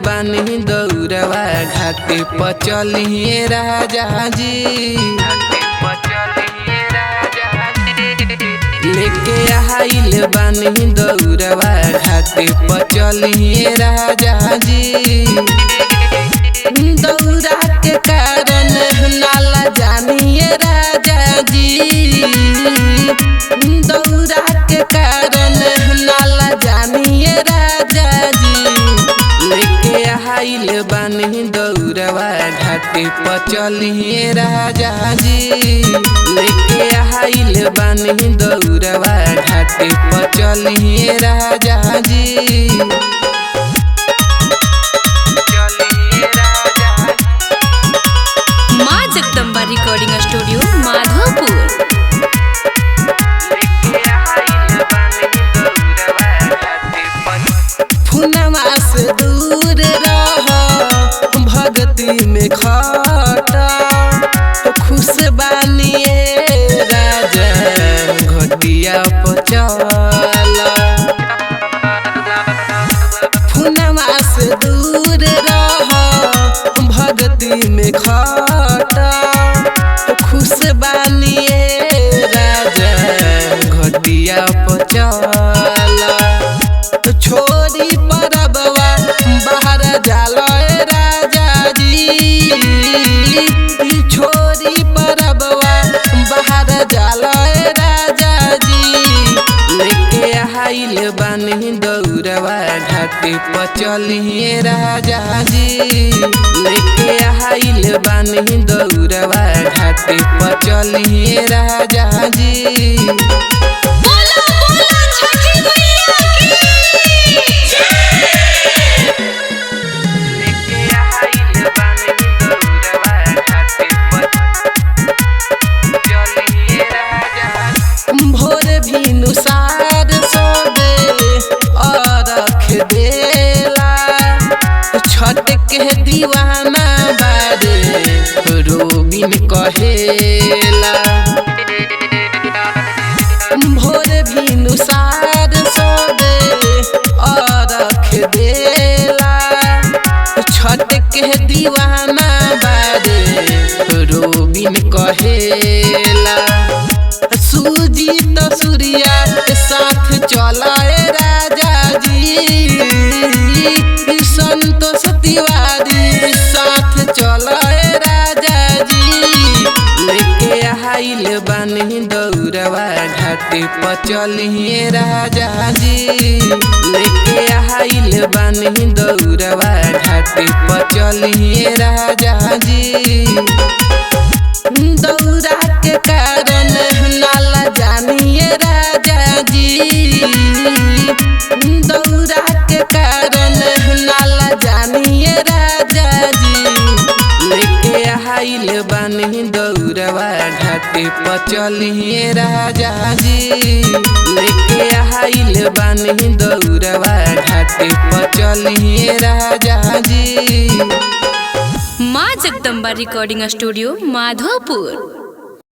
बानी दौड़वा घाटे पर चलिए राजा जी। लेके आइल बानी दौड़वा घाटे पर चलिए राजा जी। दौड़ा के कारण नाला जानिए राजा जी। दौड़ा के कारण नाला जानिए राजा जी। लेके आइल बानी दौड़वा घाटे पर चलिए राजा जी। लेके आइल बानी दौड़वा घाटे पर चलिए राजा जी। माँ जगदम्बा रिकॉर्डिंग स्टूडियो माधोपुर। फुनवा से दूर रह भगती में खट खुश बानिए राजा घटिया पचल। फुनवा से दूर रह भगती में खट खुश बानिए राजा घटिया पचल। छोरी परबवा बाहर जाला राजा जी। छोरी परबवा बाहर जाला राजा जी। लेके आइल बानी दौड़वा घाटे पर चलिए राजा जी। लेके आइल बानी दौड़वा घाटे पर चलिए राजा जी। भोर भिनुसार सोबे अरख देला छठ के दीवाना बारे रोबिन कहेला। भोर भिनुसार सोबे अरख देला छठ के दीवाना बारे रोबिन कहेला। सूजी तो सूर्या साथ चलाए राजा जी। संतोष तिवारी साथ चलाए राजा जी। लेके आइल बानी दौड़वा घाटे पर चलिए राजा जी। लेके आइल बानी दौड़वा घाटे पर चलिए राजा जी। दौड़ा के कारण नाला जानिए राजा जी। दौड़ा के कारण नाला जानिए राजा जी। लेके आइल बानी दौड़वा घाटे पर चलिए राजा जी। लेके आइल बानी दौड़वा घाटे पर चलिए राजा जी। माँ जगदम्बा रिकॉर्डिंग स्टूडियो माधोपुर।